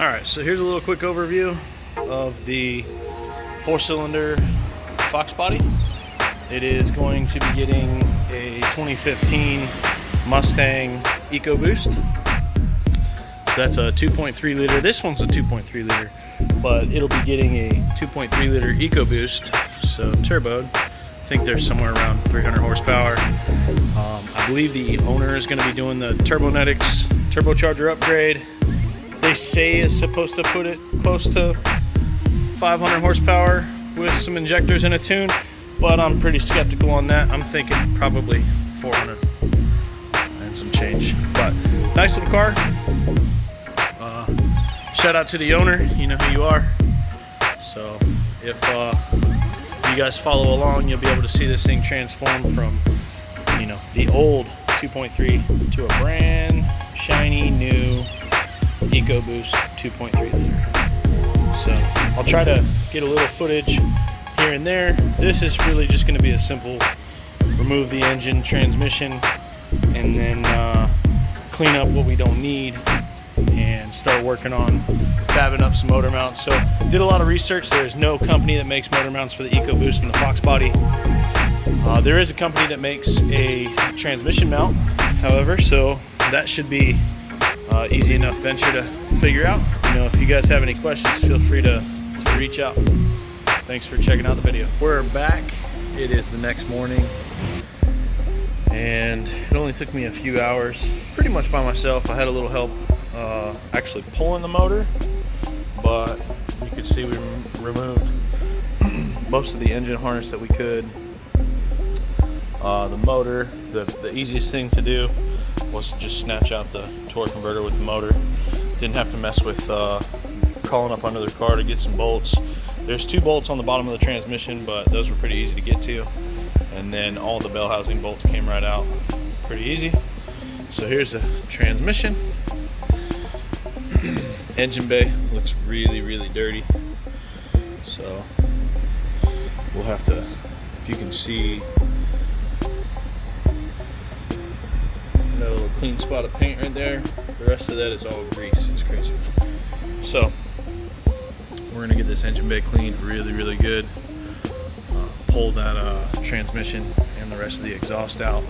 Alright, so here's a little quick overview of the 4-cylinder Foxbody. It is going to be getting a 2015 Mustang Ecoboost. So that's a 2.3 liter. This one's a 2.3 liter, but it'll be getting a 2.3 liter Ecoboost, so turboed. I think they're somewhere around 300 horsepower. I believe the owner is going to be doing the Turbonetics turbocharger upgrade. They say it's supposed to put it close to 500 horsepower with some injectors and a tune, but I'm pretty skeptical on that. I'm thinking probably 400 and some change. But nice little car. Shout out to the owner. You know who you are. So if you guys follow along, you'll be able to see this thing transform from, you know, the old 2.3 to a brand shiny new Ecoboost 2.3 liter. So I'll try to get a little footage here and there. This is really just going to be a simple remove the engine, transmission, and then clean up what we don't need and start working on fabbing up some motor mounts. So did a lot of research. There's no company that makes motor mounts for the Ecoboost and the Foxbody. There is a company that makes a transmission mount, however, so that should be easy enough venture to figure out. You know, if you guys have any questions, feel free to reach out. Thanks for checking out the video. We're back. It is the next morning, and it only took me a few hours, pretty much by myself. I had a little help actually pulling the motor, but you could see we removed most of the engine harness that we could. The motor, the easiest thing to do was just snatch out the torque converter with the motor. Didn't have to mess with crawling up under the car to get some bolts. There's 2 bolts on the bottom of the transmission, but those were pretty easy to get to. And then all the bell housing bolts came right out. Pretty easy. So here's the transmission. Engine bay looks really, really dirty. So we'll have to, if you can see, a little clean spot of paint right there. The rest of that is all grease. It's crazy. So we're gonna get this engine bay cleaned really, really good. Pull that transmission and the rest of the exhaust out,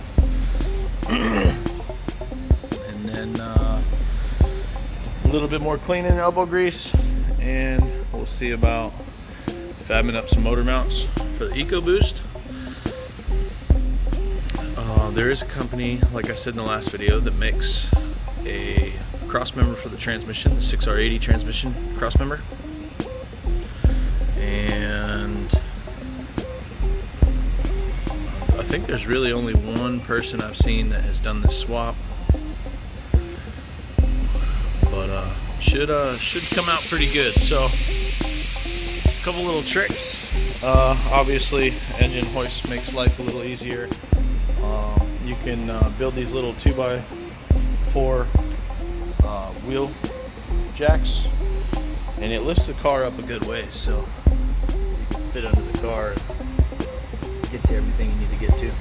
and then a little bit more cleaning, elbow grease, and we'll see about fabbing up some motor mounts for the Ecoboost. There is a company, like I said in the last video, that makes a cross member for the transmission, the 6R80 transmission cross member. And I think there's really only one person I've seen that has done this swap. But should come out pretty good. So a couple little tricks. Obviously engine hoist makes life a little easier. You can build these little 2x4 wheel jacks, and it lifts the car up a good way, so you can fit under the car and get to everything you need to get to.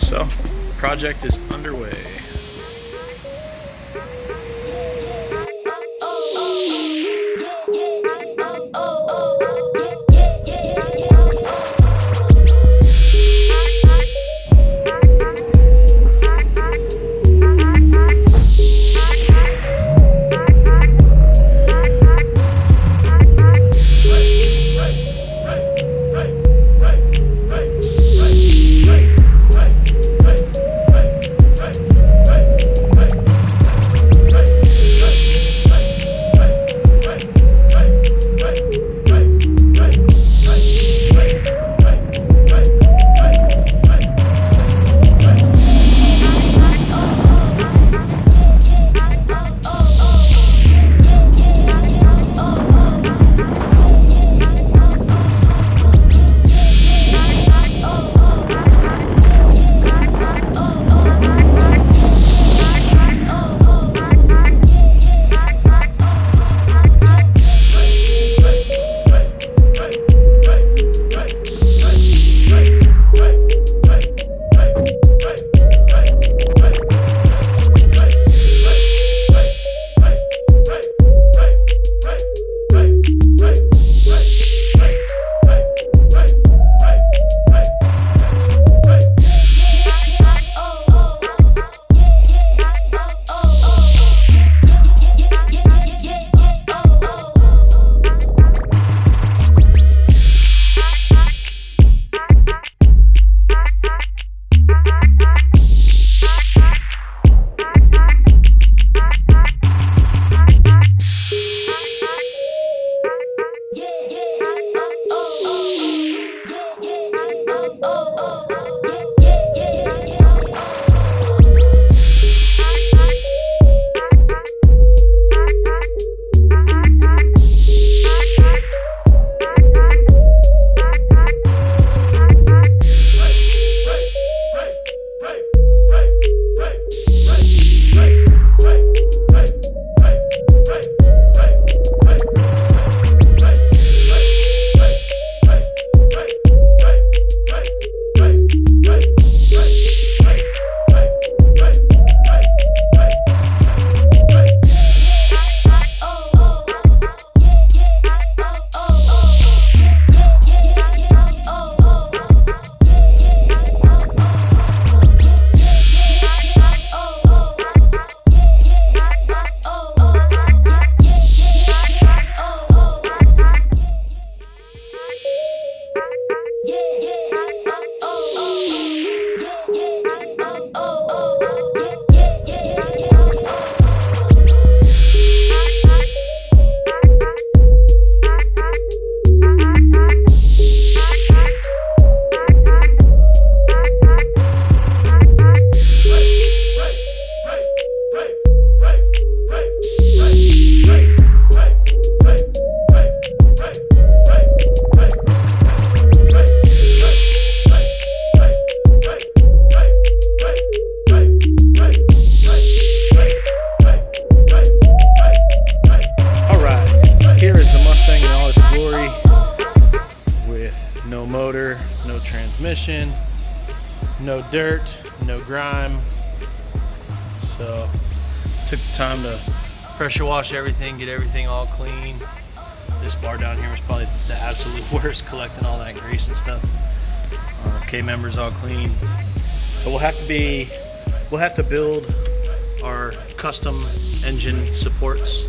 So, project is underway. transmission, no dirt, no grime. So took the time to pressure wash everything, get everything all clean. This bar down here was probably the absolute worst, collecting all that grease and stuff. K-member's all clean. So we'll have to build our custom engine supports,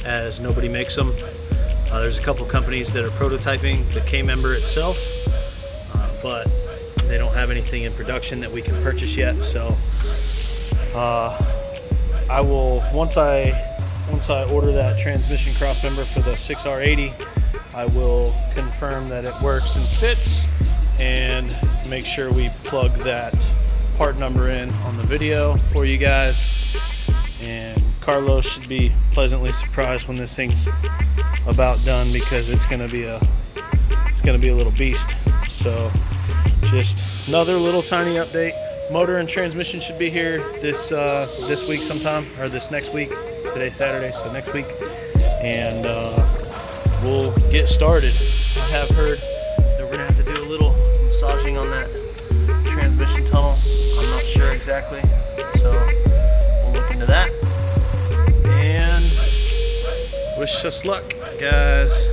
as nobody makes them. There's a couple companies that are prototyping the K-member itself, but they don't have anything in production that we can purchase yet. So I will, once I order that transmission cross member for the 6R80, I will confirm that it works and fits, and make sure we plug that part number in on the video for you guys. And Carlos should be pleasantly surprised when this thing's about done, because it's gonna be a little beast. So just another little tiny update. Motor and transmission should be here this week sometime, or this next week. Today's Saturday, so next week, and we'll get started. I have heard that we're gonna have to do a little massaging on that transmission tunnel. I'm not sure exactly, so we'll look into that. And wish us luck, guys.